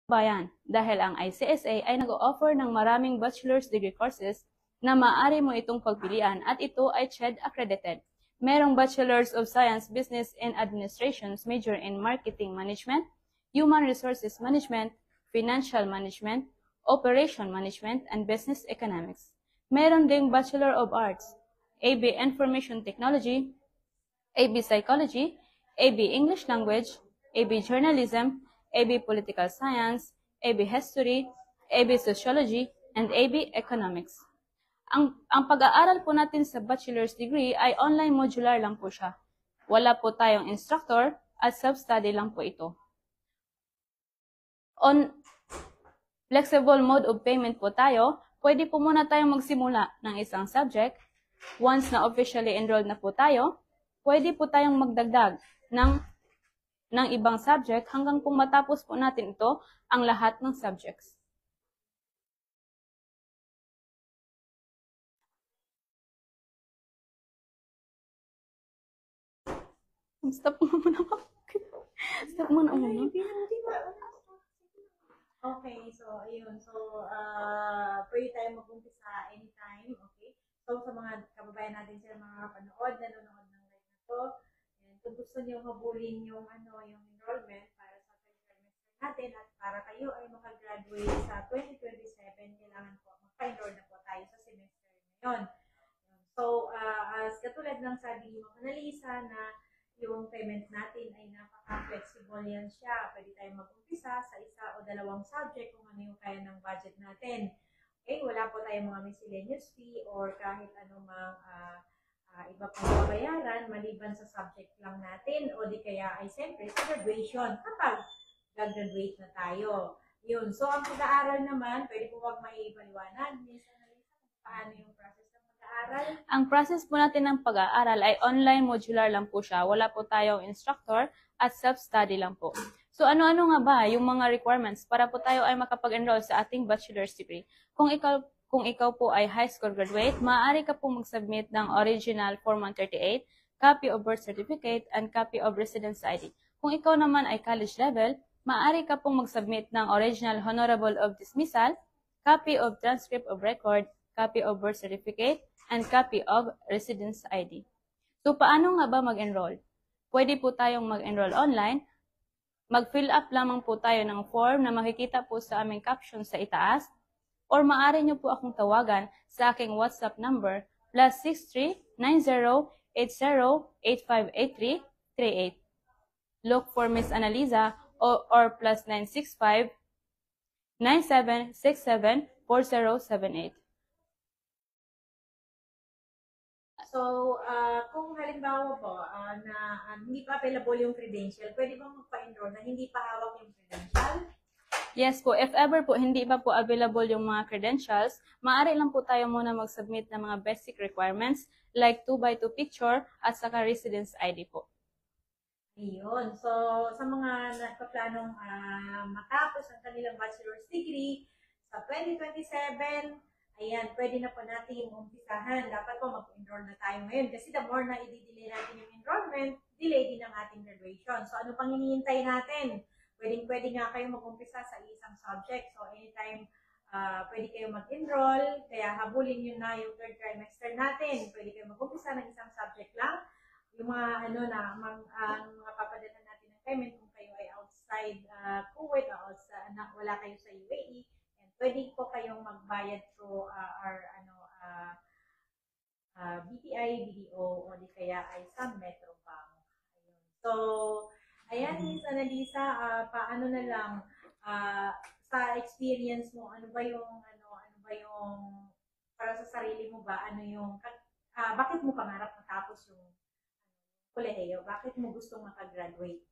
bayan dahil ang ICSA ay nag-o-offer ng maraming bachelor's degree courses na maaari mo itong pagpilian at ito ay CHED accredited. Merong Bachelor's of Science Business and Administrations major in Marketing Management, Human Resources Management, Financial Management, Operation Management, and Business Economics. Meron ding Bachelor of Arts, AB Information Technology, AB Psychology, AB English Language, AB Journalism, AB Political Science, AB History, AB Sociology, and AB Economics. Ang pag-aaral po natin sa bachelor's degree ay online modular lang po siya. Wala po tayong instructor at self-study lang po ito. On flexible mode of payment po tayo, pwede po muna tayong magsimula ng isang subject. Once na officially enrolled na po tayo, pwede po tayong magdagdag ng ibang subject hanggang pong matapos po natin ito ang lahat ng subjects. Stop mo muna ako. Stop mo na muna. Okay, so ayun. So, pwede tayo mag-umpisa anytime, okay? So, sa mga kababayan natin sila, mga nanonood ng live na to, and kung gusto niyo habulin yung enrollment para sa third trimester natin at para kayo ay makagraduate sa 2027, kailangan po magpa-enroll na po tayo sa semester ngayon. So, as katulad ng sabi ni Ma'am Annalisa na yung payment natin ay napaka-flexible yan siya. Pwede tayong mag-umpisa sa isa o dalawang subject kung ano yung kaya ng budget natin. Okay, wala po tayong mga miscellaneous fee or kahit anumang iba pang babayaran maliban sa subject lang natin o di kaya ay siyempre sa graduation kapag gagraduate na tayo. Yun. So, ang pag-aaral naman, pwede po wag maipaliwanag. Minsan na paano yung process ng pag-aaral? Ang process po natin ng pag-aaral ay online modular lang po siya. Wala po tayong instructor at self-study lang po. So ano-ano nga ba yung mga requirements para po tayo ay makapag-enroll sa ating bachelor's degree? Kung ikaw po ay high school graduate, maaari ka pong mag-submit ng original Form 138, copy of birth certificate, and copy of residence ID. Kung ikaw naman ay college level, maaari ka pong mag-submit ng original honorable of dismissal, copy of transcript of record, copy of birth certificate, and copy of residence ID. So, paano nga ba mag-enroll? Pwede po tayong mag-enroll online. Mag-fill up lamang po tayo ng form na makikita po sa aming caption sa itaas. Or maaari nyo po akong tawagan sa aking WhatsApp number +63 9080 80858338. Look for Miss Annalisa or +965 9767 4078. So, kung halimbawa po na hindi pa available yung credential, pwede bang magpa-enroll na hindi pa hawak yung credential? Yes po, if ever po hindi pa po available yung mga credentials, maaari lang po tayo muna mag-submit ng mga basic requirements like 2x2 picture at saka residence ID po. Ayun. So, sa mga nagpaplanong matapos ang kanilang bachelor's degree sa 2027, ayan, pwede na po natin umpisahan. Dapat po mag-enroll na tayo ngayon kasi the more na i-delay natin yung enrollment, delay din ang ating graduation. So, ano pang hinihintay natin? Pwede nga kayo mag-umpisa sa isang subject. So, anytime pwede kayo mag-enroll, kaya habulin nyo na yung third trimester natin. Pwede kayo mag-umpisa ng isang subject lang. Yung mga mga papadala natin ng payment kung kayo ay outside Kuwait o wala kayo sa UAE, and pwede po kayong magbayad through our BPI, BDO o di kaya ay sa Metrobank. Ayun. So, ayan, Miss Annalisa, paano na lang sa experience mo, ano ba yung para sa sarili mo ba, bakit mo pangarap matapos yung kolehiyo? Bakit mo gustong makagraduate?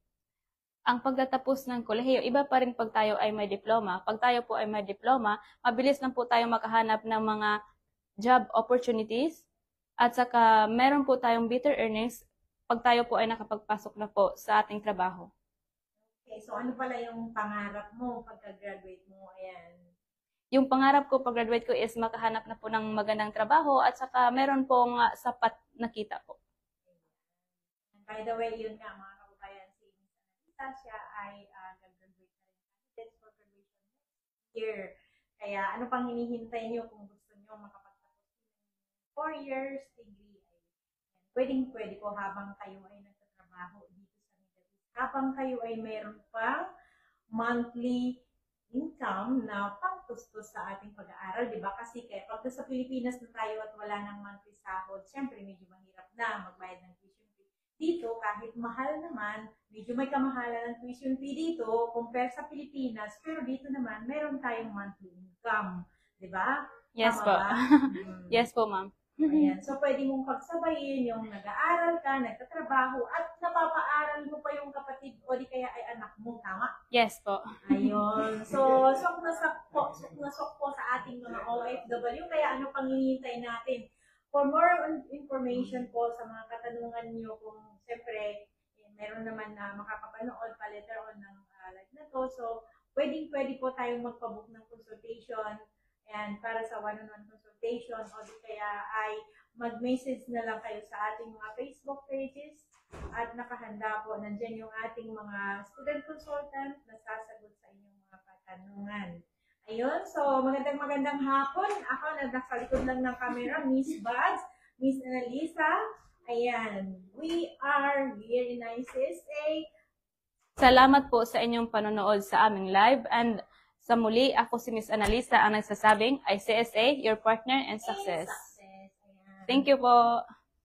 Ang pagtatapos ng kolehiyo, iba pa rin pag tayo ay may diploma. Pag tayo po ay may diploma, mabilis lang po tayo makahanap ng mga job opportunities at saka meron po tayong better earnings pag tayo po ay nakapagpasok na po sa ating trabaho. Okay, so ano pala yung pangarap mo pagka-graduate mo? Ayan. Yung pangarap ko pag-graduate ko is makahanap na po ng magandang trabaho at saka meron pong sapat na kita po. By the way, yun nga mga kababayan, si Miss Annalisa, siya ay nag-graduate na rin candidate for graduation year. Kaya ano pang hinihintay nyo kung gusto nyo makapagtapos ng 4 years degree? Pwede po habang kayo ay nagtatrabaho dito sa Middle East. Habang kayo ay mayroon pang monthly income na pangtustos sa ating pag-aaral, di ba? Kasi kaya pag sa Pilipinas na tayo at wala ng monthly sahod, syempre medyo mahirap na magbayad ng tuition fee. Dito, kahit mahal naman, medyo may kamahalan ng tuition fee dito compare sa Pilipinas, pero dito naman, meron tayong monthly income. Di ba? Yes Tama po. ba? Yes po, ma'am. Ayan. So, pwede mong pagsabayin yung nag-aaral ka, nagtatrabaho, at napapaaral mo pa yung kapatid o di kaya ay anak mo. Tama? Yes po. Ayun. So, sok na sok po sa ating mga OFW. Kaya ano pang hinihintay natin? For more information po sa mga katanungan nyo, kung siyempre, meron naman na makakapanood pa later on ng live na to. So, pwede po tayong magpabook ng consultation and para sa one-on-one consultation o di kaya ay mag-message na lang kayo sa ating mga Facebook pages at nakahanda po, nandyan yung ating mga student consultant na sasagot sa inyong mga katanungan. Ayun, so magandang hapon. Ako na nasa likod lang ng camera, Miss Buds, Miss Annalisa. Ayan, we are here in ICSA. Salamat po sa inyong panonood sa aming live, and sa muli, ako si Miss Annalisa ang nagsasabing ICSA, your partner in success. Ayan. Thank you po.